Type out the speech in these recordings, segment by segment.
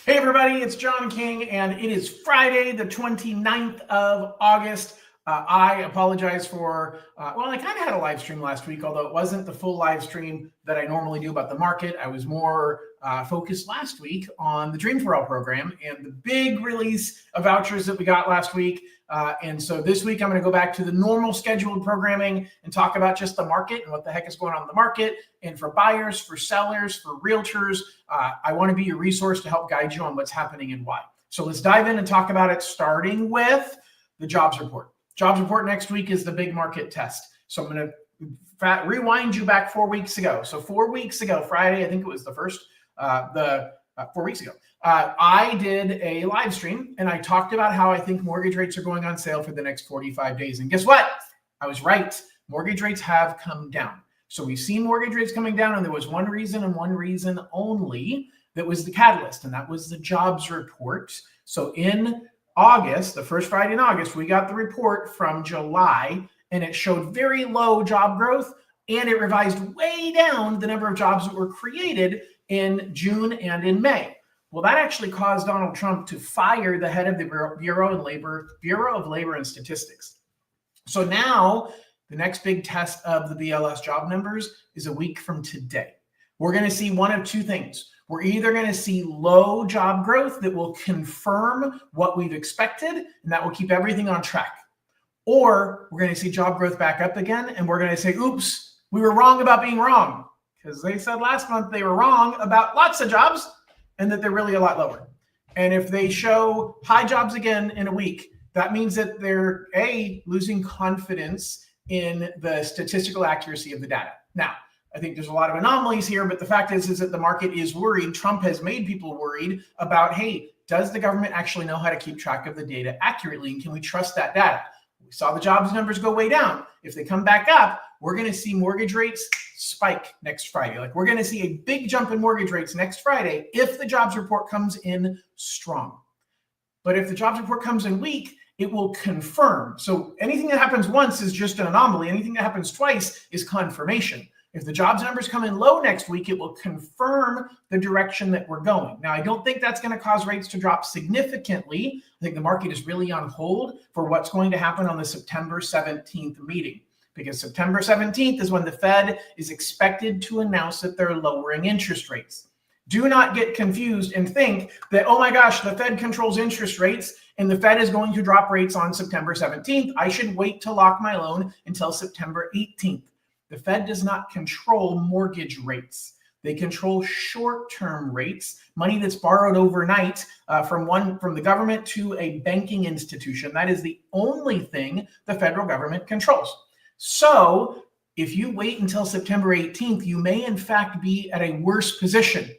Hey everybody, it's John King, and it is Friday, the 29th of August. I apologize for, I kind of had a live stream last week, although it wasn't the full live stream that I normally do about the market. I was more focused last week on the Dream for All program and the big release of vouchers that we got last week. And so this week, I'm going to go back to the normal scheduled programming and talk about just the market and what the heck is going on in the market. And for buyers, for sellers, for realtors, I want to be your resource to help guide you on what's happening and why. So let's dive in and talk about it, starting with the jobs report. Jobs report next week is the big market test. So I'm going to rewind you back 4 weeks ago. So 4 weeks ago, Friday, I think it was the first, 4 weeks ago, I did a live stream and I talked about how I think mortgage rates are going on sale for the next 45 days. And guess what? I was right. Mortgage rates have come down. So we've seen mortgage rates coming down, and there was one reason and one reason only that was the catalyst, and that was the jobs report. So in August, the first Friday in August, we got the report from July, and it showed very low job growth, and it revised way down the number of jobs that were created in June and in May. Well, that actually caused Donald Trump to fire the head of the Bureau of Labor and Statistics. So now the next big test of the BLS job numbers is a week from today. We're going to see one of two things. We're either going to see low job growth that will confirm what we've expected, and that will keep everything on track. Or we're going to see job growth back up again, and we're going to say, oops, we were wrong about being wrong. Because they said last month they were wrong about lots of jobs and that they're really a lot lower. And if they show high jobs again in a week, that means that they're losing confidence in the statistical accuracy of the data. Now, I think there's a lot of anomalies here, but the fact is that the market is worried. Trump has made people worried about, hey, does the government actually know how to keep track of the data accurately? And can we trust that data? We saw the jobs numbers go way down. If they come back up, we're going to see mortgage rates spike next Friday. Like, we're going to see a big jump in mortgage rates next Friday if the jobs report comes in strong. But if the jobs report comes in weak, it will confirm. So anything that happens once is just an anomaly. Anything that happens twice is confirmation. If the jobs numbers come in low next week, it will confirm the direction that we're going. Now, I don't think that's going to cause rates to drop significantly. I think the market is really on hold for what's going to happen on the September 17th meeting, because September 17th is when the Fed is expected to announce that they're lowering interest rates. Do not get confused and think that, oh my gosh, the Fed controls interest rates and the Fed is going to drop rates on September 17th. I should wait to lock my loan until September 18th. The Fed does not control mortgage rates. They control short-term rates, money that's borrowed overnight from the government to a banking institution. That is the only thing the federal government controls. So if you wait until September 18th, you may in fact be at a worse position,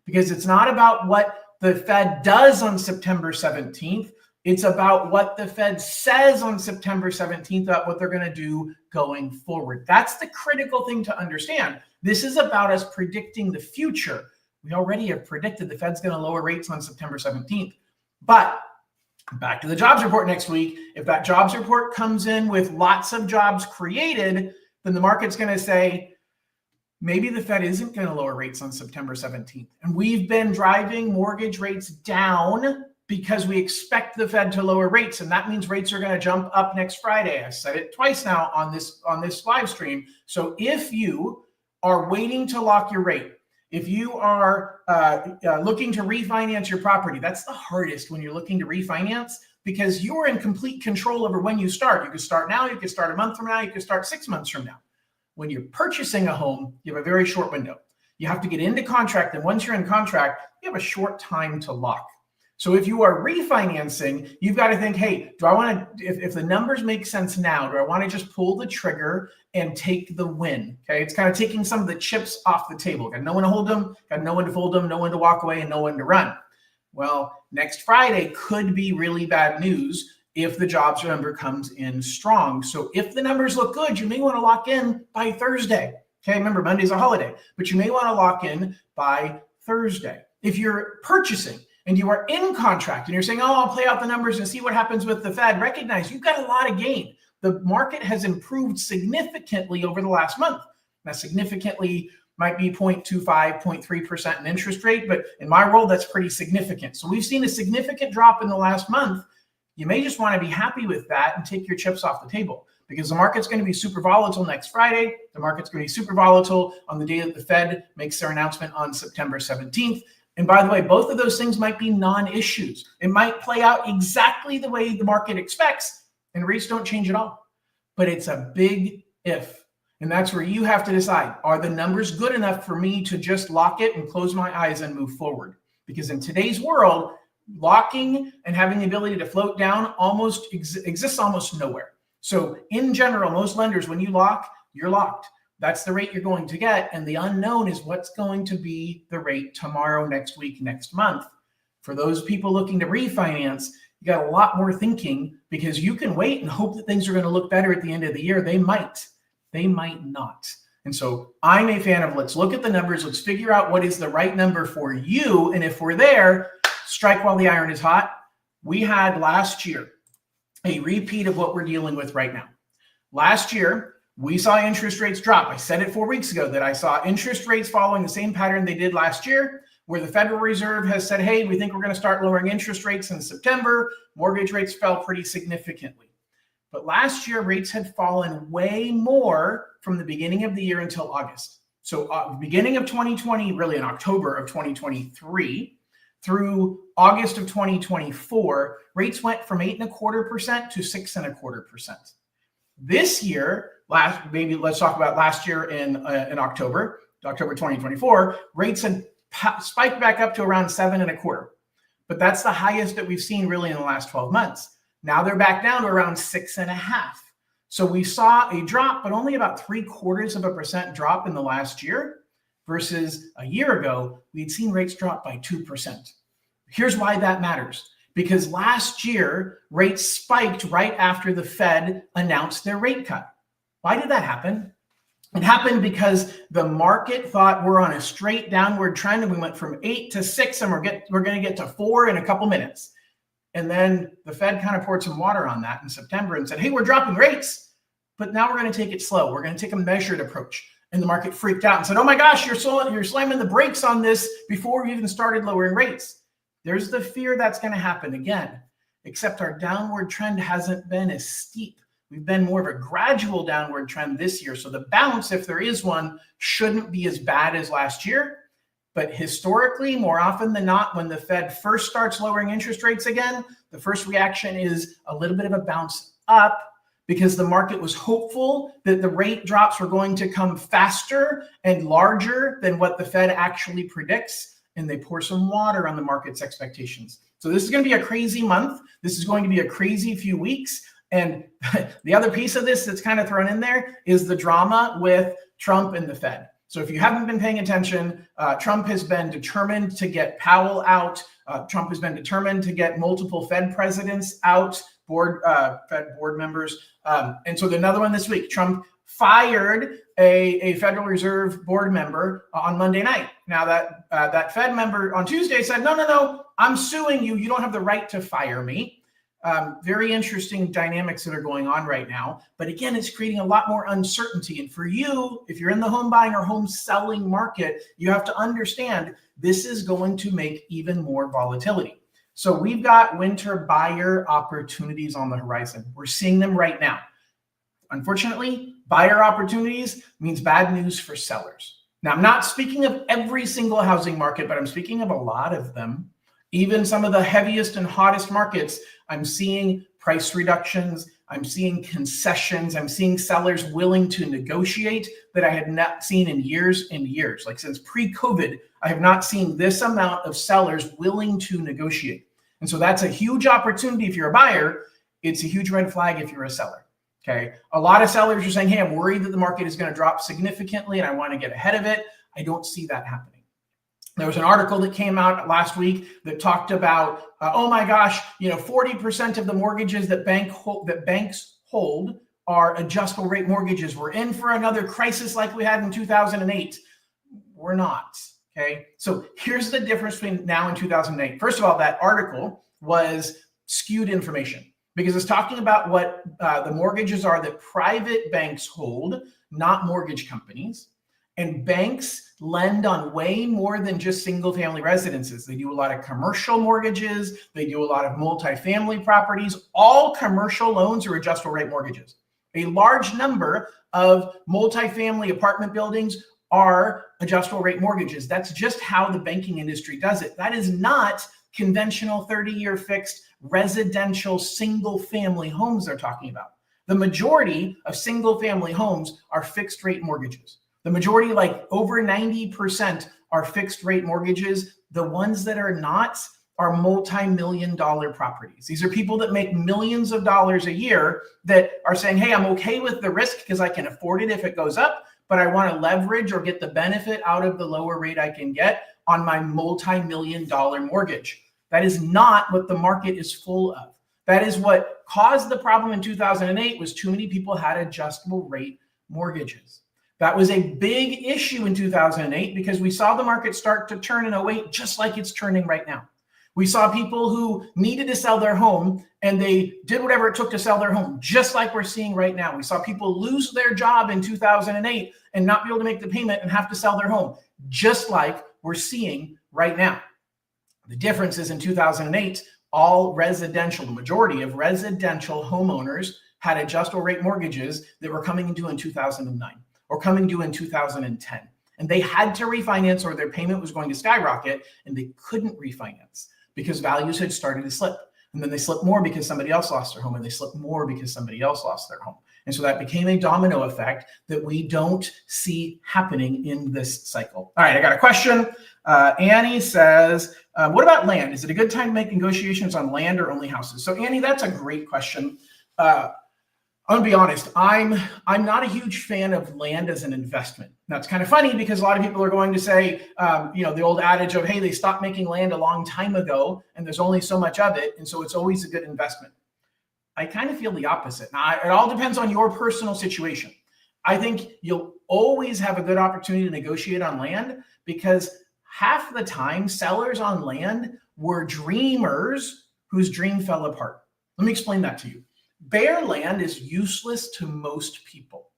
because it's not about what the Fed does on September 17th. It's about what the Fed says on September 17th about what they're going to do going forward. That's the critical thing to understand. This is about us predicting the future. We already have predicted the Fed's going to lower rates on September 17th. But back to the jobs report next week. If that jobs report comes in with lots of jobs created, then the market's going to say, maybe the Fed isn't going to lower rates on September 17th. And we've been driving mortgage rates down because we expect the Fed to lower rates, and that means rates are going to jump up next Friday. I said it twice now on this live stream. So if you are waiting to lock your rate, if you are looking to refinance your property, that's the hardest when you're looking to refinance, because you're in complete control over when you start. You could start now, you could start a month from now, you could start 6 months from now. When you're purchasing a home, you have a very short window. You have to get into contract, and once you're in contract, you have a short time to lock. So if you are refinancing, you've got to think, hey, do I want to, if the numbers make sense now, do I want to just pull the trigger and take the win? Okay, it's kind of taking some of the chips off the table. Got no one to hold them, got no one to fold them, no one to walk away, and no one to run. Well, next Friday could be really bad news if the jobs number comes in strong. So if the numbers look good, you may want to lock in by Thursday. Okay, remember, Monday's a holiday, but you may want to lock in by Thursday. If you're purchasing and you are in contract and you're saying, oh, I'll play out the numbers and see what happens with the Fed, recognize you've got a lot of gain. The market has improved significantly over the last month. Now, significantly might be 0.25, 0.3% in interest rate, but in my world, that's pretty significant. So we've seen a significant drop in the last month. You may just want to be happy with that and take your chips off the table, because the market's going to be super volatile next Friday. The market's going to be super volatile on the day that the Fed makes their announcement on September 17th. And by the way, both of those things might be non-issues. It might play out exactly the way the market expects, and rates don't change at all. But it's a big if. And that's where you have to decide, are the numbers good enough for me to just lock it and close my eyes and move forward? Because in today's world, locking and having the ability to float down almost exists almost nowhere. So in general, most lenders, when you lock, you're locked. That's the rate you're going to get. And the unknown is what's going to be the rate tomorrow, next week, next month. For those people looking to refinance, you got a lot more thinking, because you can wait and hope that things are going to look better at the end of the year. They might not. And so I'm a fan of, let's look at the numbers. Let's figure out what is the right number for you. And if we're there, strike while the iron is hot. We had last year a repeat of what we're dealing with right now. Last year, we saw interest rates drop. I said it 4 weeks ago that I saw interest rates following the same pattern they did last year, where the Federal Reserve has said, hey, we think we're going to start lowering interest rates in September. Mortgage rates fell pretty significantly. But last year, rates had fallen way more from the beginning of the year until August. So beginning of 2020, really in October of 2023, through August of 2024, rates went from 8.25% to 6.25%. This year, maybe let's talk about last year in October 2024, rates had spiked back up to around 7.25%. But that's the highest that we've seen really in the last 12 months. Now they're back down to around 6.5%. So we saw a drop, but only about 0.75% drop in the last year, versus a year ago, we'd seen rates drop by 2%. Here's why that matters. Because last year, rates spiked right after the Fed announced their rate cut. Why did that happen? It happened because the market thought we're on a straight downward trend, and we went from 8 to 6, and we're going to get to 4 in a couple minutes. And then the Fed kind of poured some water on that in September and said, hey, we're dropping rates, but now we're going to take it slow. We're going to take a measured approach. And the market freaked out and said, oh my gosh, you're slamming the brakes on this before we even started lowering rates. There's the fear that's going to happen again, except our downward trend hasn't been as steep. We've been more of a gradual downward trend this year. So the bounce, if there is one, shouldn't be as bad as last year. But historically, more often than not, when the Fed first starts lowering interest rates again, the first reaction is a little bit of a bounce up, because the market was hopeful that the rate drops were going to come faster and larger than what the Fed actually predicts, and they pour some water on the market's expectations. So this is going to be a crazy month. This is going to be a crazy few weeks. And the other piece of this that's kind of thrown in there is the drama with Trump and the Fed. So if you haven't been paying attention, Trump has been determined to get Powell out. Trump has been determined to get multiple Fed presidents out, Fed board members. And so another one this week, Trump fired a Federal Reserve board member on Monday night. Now that Fed member on Tuesday said, no, I'm suing you. You don't have the right to fire me. Very interesting dynamics that are going on right now. But again, it's creating a lot more uncertainty. And for you, if you're in the home buying or home selling market, you have to understand this is going to make even more volatility. So we've got winter buyer opportunities on the horizon. We're seeing them right now. Unfortunately, buyer opportunities means bad news for sellers. Now, I'm not speaking of every single housing market, but I'm speaking of a lot of them. Even some of the heaviest and hottest markets, I'm seeing price reductions. I'm seeing concessions. I'm seeing sellers willing to negotiate that I had not seen in years and years. Like since pre-COVID, I have not seen this amount of sellers willing to negotiate. And so that's a huge opportunity if you're a buyer. It's a huge red flag if you're a seller. Okay. A lot of sellers are saying, hey, I'm worried that the market is going to drop significantly and I want to get ahead of it. I don't see that happening. There was an article that came out last week that talked about, oh my gosh, 40% of the mortgages that banks hold are adjustable rate mortgages. We're in for another crisis like we had in 2008. We're not. Okay. So here's the difference between now and 2008. First of all, that article was skewed information because it's talking about what the mortgages are that private banks hold, not mortgage companies. And banks lend on way more than just single family residences. They do a lot of commercial mortgages. They do a lot of multifamily properties. All commercial loans are adjustable rate mortgages. A large number of multifamily apartment buildings are adjustable rate mortgages. That's just how the banking industry does it. That is not conventional 30-year fixed residential single family homes they're talking about. The majority of single family homes are fixed rate mortgages. The majority, like over 90%, are fixed rate mortgages. The ones that are not are multi-million dollar properties. These are people that make millions of dollars a year that are saying, hey, I'm okay with the risk because I can afford it if it goes up, but I want to leverage or get the benefit out of the lower rate I can get on my multi-million dollar mortgage. That is not what the market is full of. That is what caused the problem in 2008 was too many people had adjustable rate mortgages. That was a big issue in 2008 because we saw the market start to turn in 08 just like it's turning right now. We saw people who needed to sell their home and they did whatever it took to sell their home, just like we're seeing right now. We saw people lose their job in 2008 and not be able to make the payment and have to sell their home, just like we're seeing right now. The difference is in 2008, all residential, the majority of residential homeowners had adjustable rate mortgages that were coming due in 2009 or coming due in 2010. And they had to refinance or their payment was going to skyrocket and they couldn't refinance because values had started to slip. And then they slipped more because somebody else lost their home and they slipped more because somebody else lost their home. And so that became a domino effect that we don't see happening in this cycle. All right, I got a question. Annie says, what about land? Is it a good time to make negotiations on land or only houses? So Annie, that's a great question. I'm gonna be honest, I'm not a huge fan of land as an investment. Now it's kind of funny because a lot of people are going to say, the old adage of, hey, they stopped making land a long time ago and there's only so much of it. And so it's always a good investment. I kind of feel the opposite. Now, it all depends on your personal situation. I think you'll always have a good opportunity to negotiate on land because half the time sellers on land were dreamers whose dream fell apart. Let me explain that to you. Bare land is useless to most people.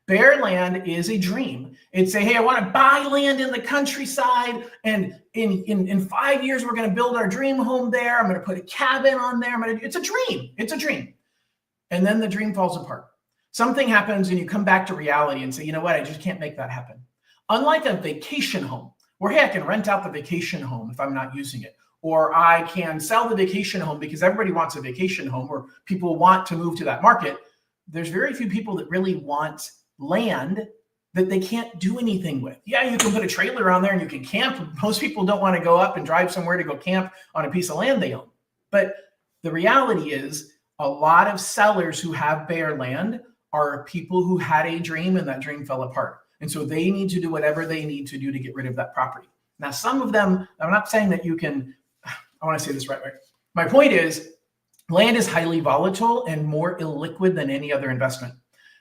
Bare land is a dream. It's say, hey, I want to buy land in the countryside, and in 5 years we're going to build our dream home there. I'm going to put a cabin on there. It's a dream. It's a dream. And then the dream falls apart. Something happens and you come back to reality and say, you know what, I just can't make that happen. Unlike a vacation home, where, hey, I can rent out the vacation home if I'm not using it. Or I can sell the vacation home because everybody wants a vacation home or people want to move to that market. There's very few people that really want land that they can't do anything with. Yeah, you can put a trailer on there and you can camp. Most people don't want to go up and drive somewhere to go camp on a piece of land they own. But the reality is a lot of sellers who have bare land are people who had a dream and that dream fell apart. And so they need to do whatever they need to do to get rid of that property. Now, some of them, I'm not saying that you can, I want to say this right way. My point is land is highly volatile and more illiquid than any other investment.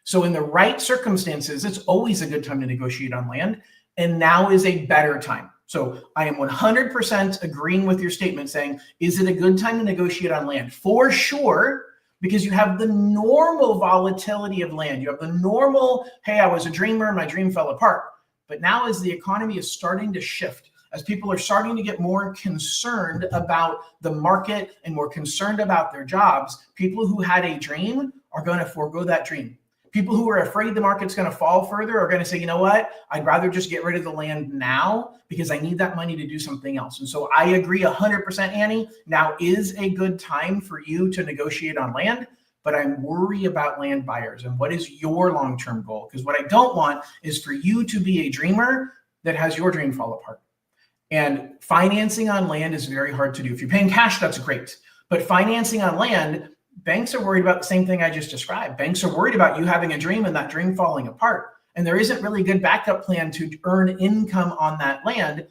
So in the right circumstances, it's always a good time to negotiate on land. And now is a better time. So I am 100% agreeing with your statement saying, is it a good time to negotiate on land? For sure, because you have the normal volatility of land. You have the normal, hey, I was a dreamer, my dream fell apart. But now as the economy is starting to shift, as people are starting to get more concerned about the market and more concerned about their jobs, people who had a dream are going to forego that dream. People who are afraid the market's going to fall further are going to say, you know what, I'd rather just get rid of the land now because I need that money to do something else. And so I agree 100%, Annie. Now is a good time for you to negotiate on land, but I'm worried about land buyers and what is your long-term goal? Because what I don't want is for you to be a dreamer that has your dream fall apart. And financing on land is very hard to do. If you're paying cash, that's great. But financing on land, banks are worried about the same thing I just described. Banks are worried about you having a dream and that dream falling apart. And there isn't really a good backup plan to earn income on that land.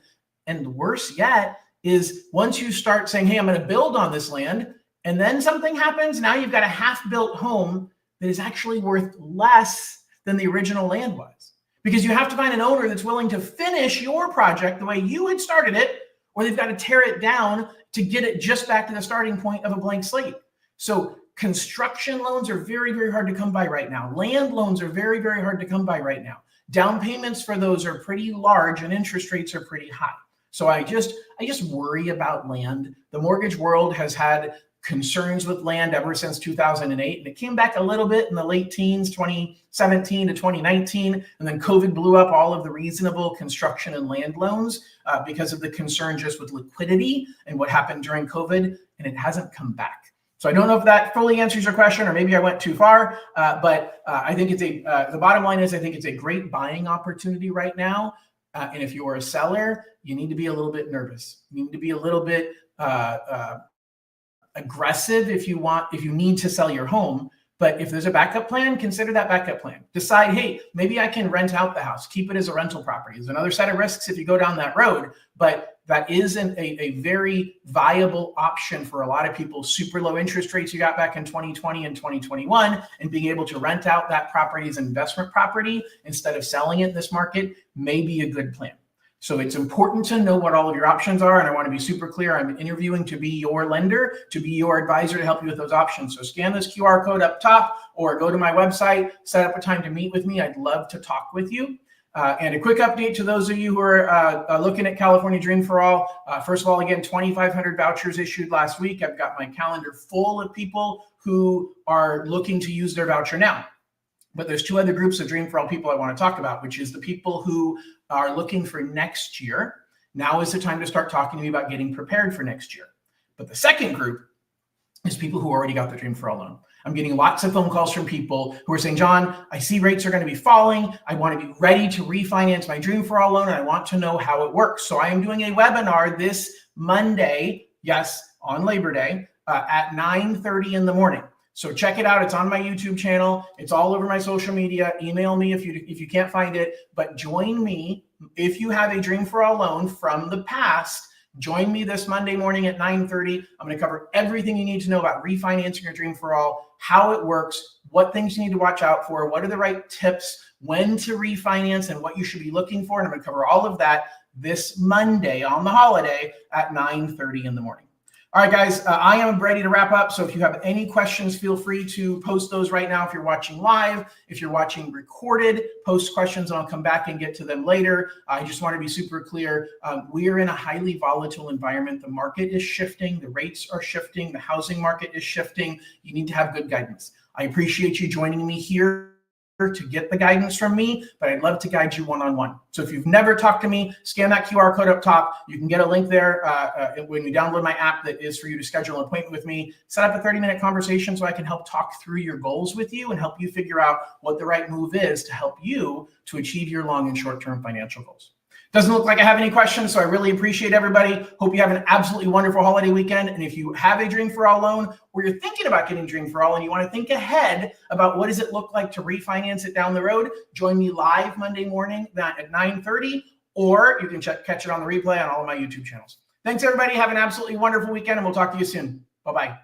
And worse yet is once you start saying, hey, I'm going to build on this land, and then something happens, now you've got a half-built home that is actually worth less than the original land was. Because you have to find an owner that's willing to finish your project the way you had started it, or they've got to tear it down to get it just back to the starting point of a blank slate. So construction loans are very, very hard to come by right now. Land loans are very, very hard to come by right now. Down payments for those are pretty large and interest rates are pretty high. So I just worry about land. The mortgage world has had concerns with land ever since 2008, and it came back a little bit in the late teens, 2017 to 2019, and then COVID blew up all of the reasonable construction and land loans because of the concern just with liquidity and what happened during COVID, and it hasn't come back. So I don't know if that fully answers your question, or maybe I went too far, but I think it's the bottom line is I think it's a great buying opportunity right now. And if you're a seller, you need to be a little bit nervous. You need to be a little bit aggressive if you need to sell your home. But if there's a backup plan, consider that backup plan. Decide, hey, maybe I can rent out the house, keep it as a rental property. There's another set of risks if you go down that road, but that isn't a very viable option for a lot of people. Super low interest rates you got back in 2020 and 2021, and being able to rent out that property as an investment property instead of selling it in this market may be a good plan. So it's important to know what all of your options are. And I want to be super clear. I'm interviewing to be your lender, to be your advisor to help you with those options. So scan this QR code up top or go to my website, set up a time to meet with me. I'd love to talk with you. And a quick update to those of you who are looking at California Dream for All. First of all, again, 2,500 vouchers issued last week. I've got my calendar full of people who are looking to use their voucher now. But there's two other groups of Dream for All people I want to talk about, which is the people who are looking for next year. Now is the time to start talking to me about getting prepared for next year. But the second group is people who already got the Dream for All loan. I'm getting lots of phone calls from people who are saying, John, I see rates are going to be falling. I want to be ready to refinance my Dream for All loan, and I want to know how it works. So I am doing a webinar this Monday, yes, on Labor Day, at 9:30 in the morning. So check it out. It's on my YouTube channel. It's all over my social media. Email me if you can't find it. But join me if you have a Dream for All loan from the past. Join me this Monday morning at 9:30. I'm going to cover everything you need to know about refinancing your Dream for All, how it works, what things you need to watch out for, what are the right tips, when to refinance, and what you should be looking for. And I'm going to cover all of that this Monday on the holiday at 9:30 in the morning. All right, guys, I am ready to wrap up. So if you have any questions, feel free to post those right now. If you're watching live, if you're watching recorded, post questions and I'll come back and get to them later. I just want to be super clear. We are in a highly volatile environment. The market is shifting. The rates are shifting. The housing market is shifting. You need to have good guidance. I appreciate you joining me here to get the guidance from me, but I'd love to guide you one-on-one. So if you've never talked to me, scan that QR code up top. You can get a link there when you download my app that is for you to schedule an appointment with me. Set up a 30-minute conversation so I can help talk through your goals with you and help you figure out what the right move is to help you to achieve your long and short-term financial goals. Doesn't look like I have any questions, so I really appreciate everybody. Hope you have an absolutely wonderful holiday weekend. And if you have a Dream for All loan or you're thinking about getting Dream for All and you want to think ahead about what does it look like to refinance it down the road, join me live Monday morning at 9:30, or you can catch it on the replay on all of my YouTube channels. Thanks, everybody. Have an absolutely wonderful weekend, and we'll talk to you soon. Bye-bye.